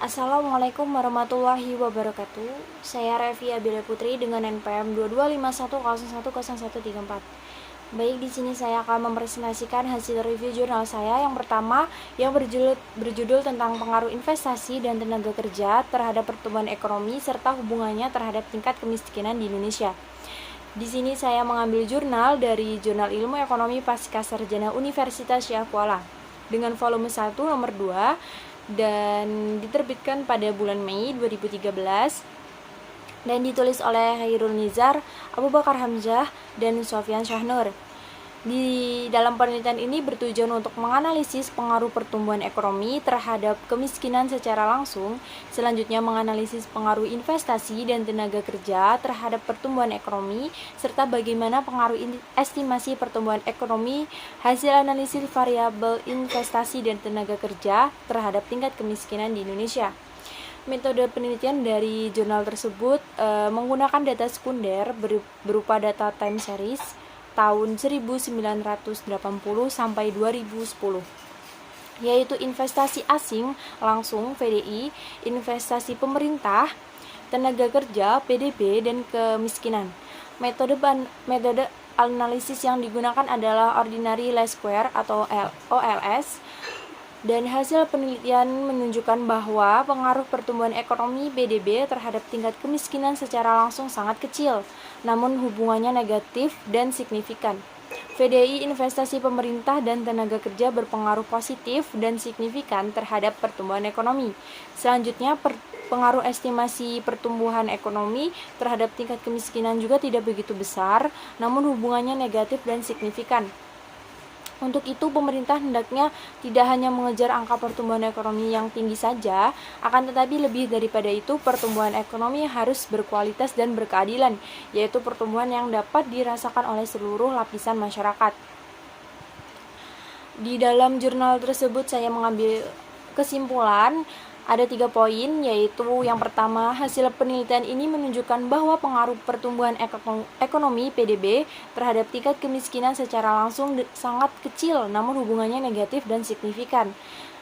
Assalamualaikum warahmatullahi wabarakatuh. Saya Revi Abila Putri dengan NPM 2251010134. Baik, di sini saya akan mempresentasikan hasil review jurnal saya yang pertama yang berjudul tentang pengaruh investasi dan tenaga kerja terhadap pertumbuhan ekonomi serta hubungannya terhadap tingkat kemiskinan di Indonesia. Di sini saya mengambil jurnal dari Jurnal Ilmu Ekonomi Pasca Sarjana Universitas Syah Kuala dengan volume 1 nomor 2 dan diterbitkan pada bulan Mei 2013 dan ditulis oleh Khairul Nizar, Abu Bakar Hamzah, dan Sofyan Syahnur. Di dalam penelitian ini bertujuan untuk menganalisis pengaruh pertumbuhan ekonomi terhadap kemiskinan secara langsung, selanjutnya menganalisis pengaruh investasi dan tenaga kerja terhadap pertumbuhan ekonomi, serta bagaimana pengaruh estimasi pertumbuhan ekonomi hasil analisis variabel investasi dan tenaga kerja terhadap tingkat kemiskinan di Indonesia. Metode penelitian dari jurnal tersebut menggunakan data sekunder berupa data time series tahun 1980 sampai 2010, yaitu investasi asing langsung (FDI), investasi pemerintah, tenaga kerja (PDB), dan kemiskinan. Metode analisis yang digunakan adalah Ordinary Least Square atau OLS. Dan hasil penelitian menunjukkan bahwa pengaruh pertumbuhan ekonomi PDB terhadap tingkat kemiskinan secara langsung sangat kecil, namun hubungannya negatif dan signifikan. FDI investasi pemerintah dan tenaga kerja berpengaruh positif dan signifikan terhadap pertumbuhan ekonomi. Selanjutnya, pengaruh estimasi pertumbuhan ekonomi terhadap tingkat kemiskinan juga tidak begitu besar, namun hubungannya negatif dan signifikan. Untuk itu, pemerintah hendaknya tidak hanya mengejar angka pertumbuhan ekonomi yang tinggi saja, akan tetapi lebih daripada itu, pertumbuhan ekonomi harus berkualitas dan berkeadilan, yaitu pertumbuhan yang dapat dirasakan oleh seluruh lapisan masyarakat. Di dalam jurnal tersebut, saya mengambil kesimpulan. Ada 3 poin, yaitu yang pertama, hasil penelitian ini menunjukkan bahwa pengaruh pertumbuhan ekonomi PDB terhadap tingkat kemiskinan secara langsung sangat kecil, namun hubungannya negatif dan signifikan.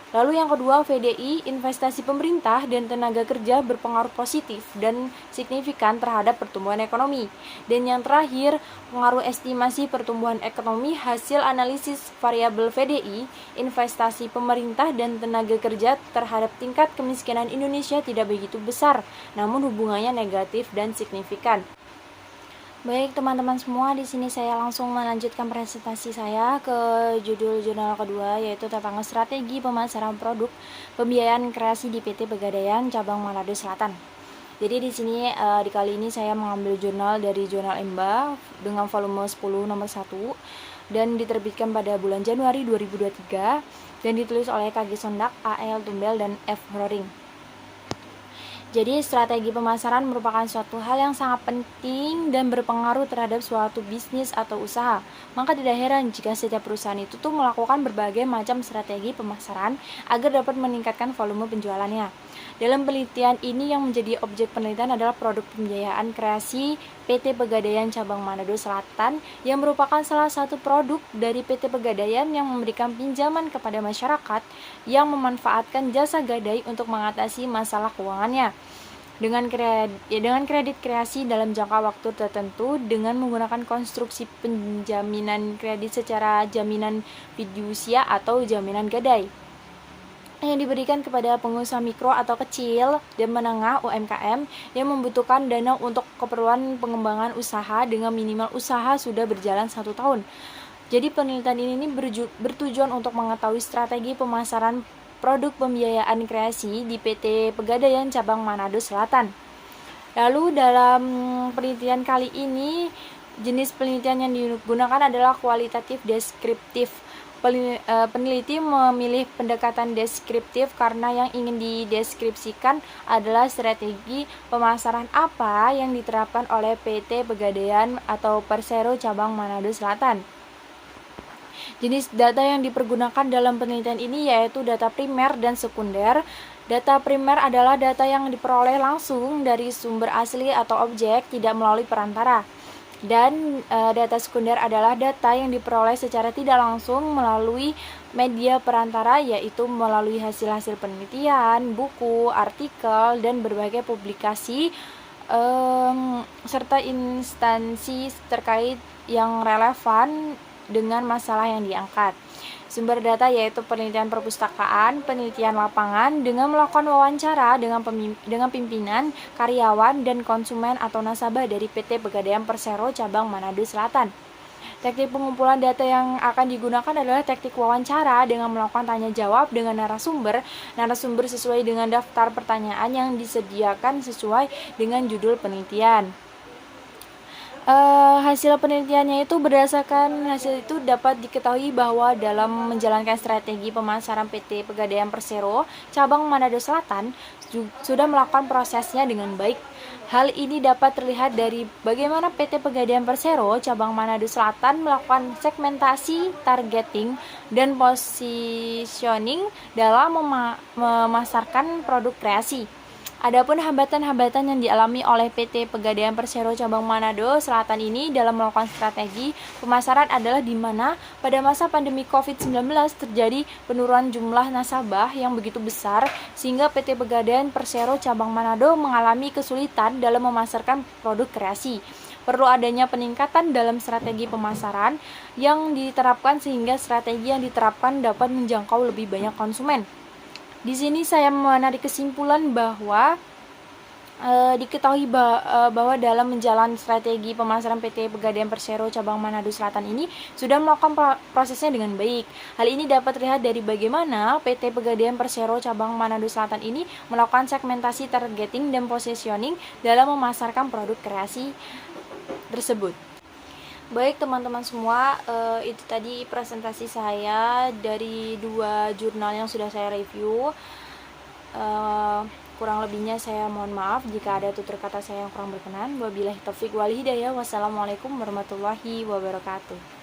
Lalu yang kedua, FDI, investasi pemerintah dan tenaga kerja berpengaruh positif dan signifikan terhadap pertumbuhan ekonomi. Dan yang terakhir, pengaruh estimasi pertumbuhan ekonomi hasil analisis variabel FDI, investasi pemerintah dan tenaga kerja terhadap tingkat kemiskinan Indonesia tidak begitu besar, namun hubungannya negatif dan signifikan. Baik teman-teman semua, di sini saya langsung melanjutkan presentasi saya ke judul jurnal kedua, yaitu tentang strategi pemasaran produk pembiayaan kreasi di PT Pegadaian Cabang Manado Selatan. Jadi di sini di kali ini saya mengambil jurnal dari Jurnal EMBA dengan volume 10 nomor 1 dan diterbitkan pada bulan Januari 2023 dan ditulis oleh KG Sondak, AL Tumbel, dan F. Roring. Jadi strategi pemasaran merupakan suatu hal yang sangat penting dan berpengaruh terhadap suatu bisnis atau usaha. Maka tidak heran jika setiap perusahaan itu melakukan berbagai macam strategi pemasaran agar dapat meningkatkan volume penjualannya. Dalam penelitian ini yang menjadi objek penelitian adalah produk pembiayaan kreasi PT Pegadaian Cabang Manado Selatan yang merupakan salah satu produk dari PT Pegadaian yang memberikan pinjaman kepada masyarakat yang memanfaatkan jasa gadai untuk mengatasi masalah keuangannya. Dengan kredit kreasi dalam jangka waktu tertentu dengan menggunakan konstruksi penjaminan kredit secara jaminan fidusia atau jaminan gadai yang diberikan kepada pengusaha mikro atau kecil dan menengah UMKM yang membutuhkan dana untuk keperluan pengembangan usaha dengan minimal usaha sudah berjalan 1 tahun. Jadi penelitian ini bertujuan untuk mengetahui strategi pemasaran produk pembiayaan kreasi di PT Pegadaian Cabang Manado Selatan. Lalu dalam penelitian kali ini, jenis penelitian yang digunakan adalah kualitatif deskriptif. Peneliti memilih pendekatan deskriptif karena yang ingin dideskripsikan adalah strategi pemasaran apa yang diterapkan oleh PT Pegadaian atau Persero Cabang Manado Selatan. Jenis data yang dipergunakan dalam penelitian ini yaitu data primer dan sekunder. Data primer adalah data yang diperoleh langsung dari sumber asli atau objek, tidak melalui perantara. Dan data sekunder adalah data yang diperoleh secara tidak langsung melalui media perantara, yaitu melalui hasil-hasil penelitian, buku, artikel, dan berbagai publikasi serta instansi terkait yang relevan dengan masalah yang diangkat. Sumber data yaitu penelitian perpustakaan, penelitian lapangan dengan melakukan wawancara dengan pimpinan, karyawan, dan konsumen atau nasabah dari PT Pegadaian Persero cabang Manado Selatan. Teknik pengumpulan data yang akan digunakan adalah teknik wawancara dengan melakukan tanya jawab dengan narasumber sesuai dengan daftar pertanyaan yang disediakan sesuai dengan judul penelitian. Hasil penelitiannya itu berdasarkan hasil itu dapat diketahui bahwa dalam menjalankan strategi pemasaran PT Pegadaian Persero cabang Manado Selatan sudah melakukan prosesnya dengan baik. Hal ini dapat terlihat dari bagaimana PT Pegadaian Persero cabang Manado Selatan melakukan segmentasi, targeting, dan positioning dalam memasarkan produk kreasi. Adapun hambatan-hambatan yang dialami oleh PT Pegadaian Persero cabang Manado Selatan ini dalam melakukan strategi pemasaran adalah di mana pada masa pandemi COVID-19 terjadi penurunan jumlah nasabah yang begitu besar sehingga PT Pegadaian Persero cabang Manado mengalami kesulitan dalam memasarkan produk kreasi. Perlu adanya peningkatan dalam strategi pemasaran yang diterapkan sehingga strategi yang diterapkan dapat menjangkau lebih banyak konsumen. Di sini saya menarik kesimpulan bahwa diketahui bahwa dalam menjalankan strategi pemasaran PT Pegadaian Persero cabang Manado Selatan ini sudah melakukan prosesnya dengan baik. Hal ini dapat terlihat dari bagaimana PT Pegadaian Persero cabang Manado Selatan ini melakukan segmentasi, targeting, dan positioning dalam memasarkan produk kreasi tersebut. Baik teman-teman semua, itu tadi presentasi saya dari 2 jurnal yang sudah saya review. Kurang lebihnya saya mohon maaf jika ada tutur kata saya yang kurang berkenan. Wabillahi taufiq wal hidayah. Wassalamualaikum warahmatullahi wabarakatuh.